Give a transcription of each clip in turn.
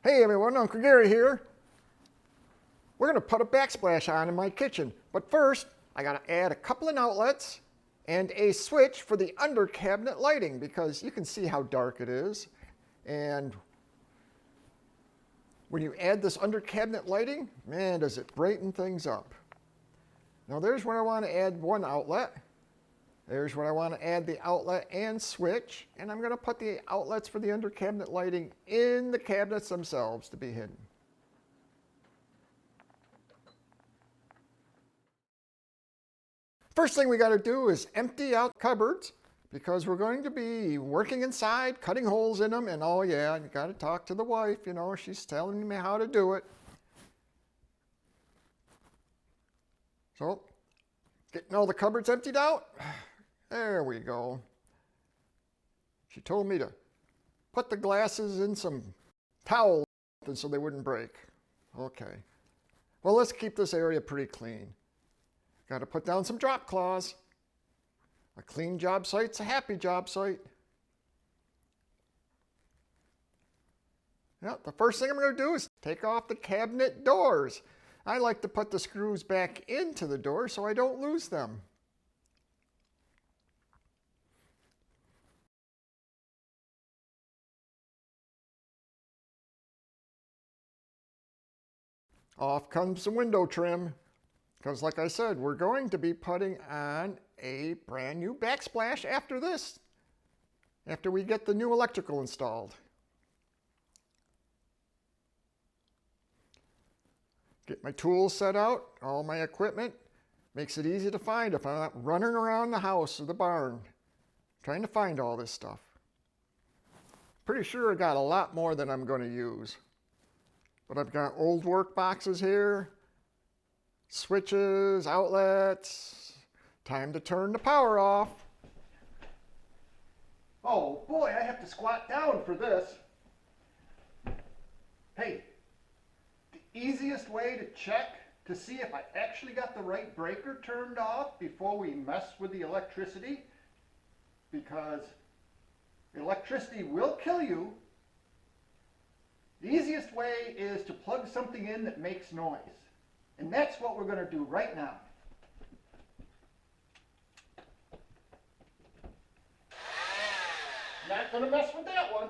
Hey everyone, Uncle Gary here. We're going to put a backsplash on in my kitchen, but first I got to add a couple of outlets and a switch for the under cabinet lighting because you can see how dark it is. And when you add this under cabinet lighting, man, does it brighten things up. Now there's where I want to add one outlet. There's where I want to add the outlet and switch, and I'm going to put the outlets for the under cabinet lighting in the cabinets themselves to be hidden. First thing we got to do is empty out cupboards because we're going to be working inside, cutting holes in them, and oh yeah, you got to talk to the wife, you know, she's telling me how to do it. So, getting all the cupboards emptied out. There we go. She told me to put the glasses in some towels so they wouldn't break. Okay. Well, let's keep this area pretty clean. Got to put down some drop cloths. A clean job site's a happy job site. Yeah, the first thing I'm going to do is take off the cabinet doors. I like to put the screws back into the door so I don't lose them. Off comes the window trim, because like I said, we're going to be putting on a brand new backsplash after this, after we get the new electrical installed. Get my tools set out, all my equipment. Makes it easy to find if I'm not running around the house or the barn trying to find all this stuff. Pretty sure I got a lot more than I'm going to use. But I've got old work boxes here, switches, outlets. Time to turn the power off. Oh boy, I have to squat down for this. Hey, the easiest way to check to see if I actually got the right breaker turned off before we mess with the electricity, because electricity will kill you. The easiest way is to plug something in that makes noise. And that's what we're going to do right now. Not going to mess with that one.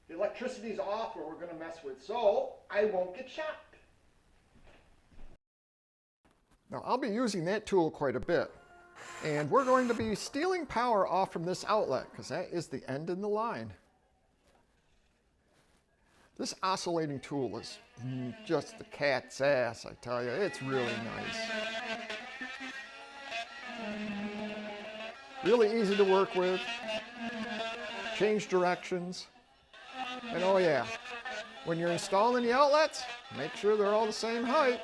The electricity's off where we're going to mess with, so I won't get shocked. Now I'll be using that tool quite a bit. And we're going to be stealing power off from this outlet because that is the end in the line. This oscillating tool is just the cat's ass, I tell you. It's really nice. Really easy to work with. Change directions. And oh yeah, when you're installing the outlets, make sure they're all the same height.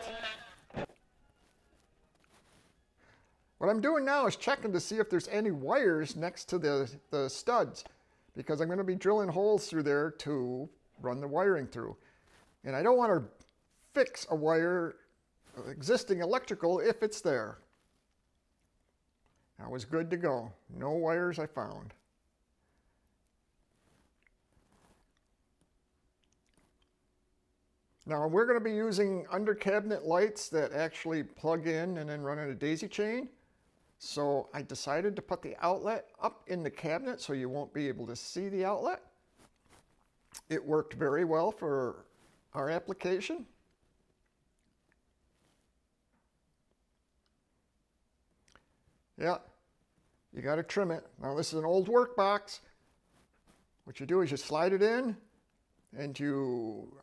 What I'm doing now is checking to see if there's any wires next to the studs, because I'm going to be drilling holes through there to run the wiring through. And I don't want to fix a wire, existing electrical, if it's there. That was good to go. No wires I found. Now we're going to be using under cabinet lights that actually plug in and then run in a daisy chain. So I decided to put the outlet up in the cabinet so you won't be able to see the outlet. It worked very well for our application. Yeah, you got to trim it. Now this is an old work box. What you do is you slide it in and you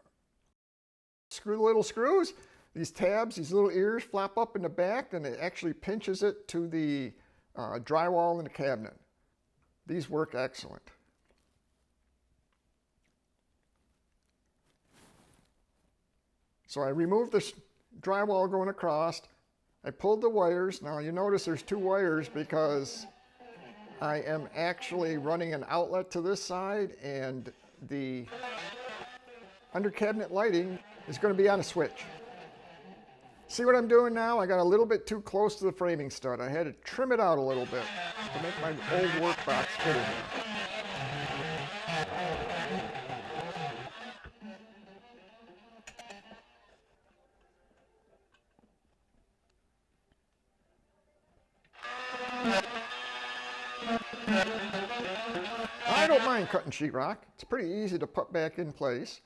screw the little screws. These tabs, these little ears flap up in the back and it actually pinches it to the drywall in the cabinet. These work excellent. So I removed the drywall going across. I pulled the wires. Now you notice there's two wires because I am actually running an outlet to this side and the under cabinet lighting is going to be on a switch. See what I'm doing now? I got a little bit too close to the framing stud. I had to trim it out a little bit to make my old work box fit in there. on cutting sheetrock. It's pretty easy to put back in place.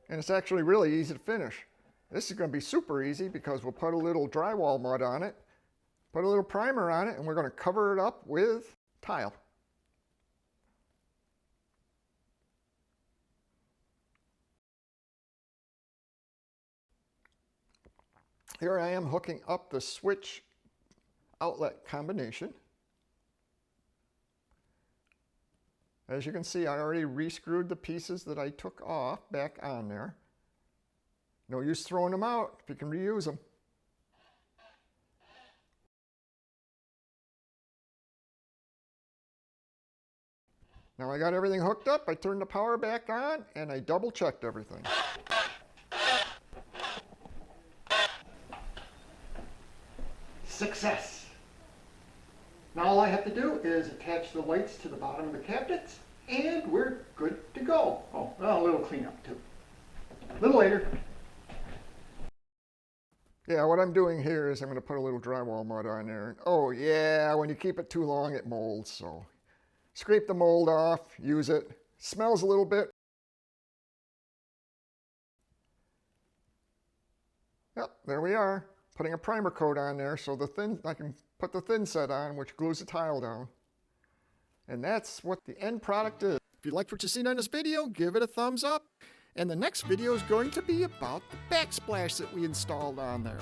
And it's actually really easy to finish. This is going to be super easy because we'll put a little drywall mud on it, put a little primer on it, and we're going to cover it up with tile. Here I am hooking up the switch outlet combination. As you can see, I already re-screwed the pieces that I took off back on there. No use throwing them out if you can reuse them. Now I got everything hooked up, I turned the power back on, and I double checked everything. Success! Now all I have to do is attach the lights to the bottom of the cabinets, and we're good to go. Oh, well, a little cleanup too. A little later. Yeah, what I'm doing here is I'm going to put a little drywall mud on there. Oh yeah, when you keep it too long it molds, so scrape the mold off, use it. Smells a little bit. Yep, there we are. Putting a primer coat on there so I can put the thin set on, which glues the tile down. And that's what the end product is. If you liked what you've seen on this video, give it a thumbs up. And the next video is going to be about the backsplash that we installed on there.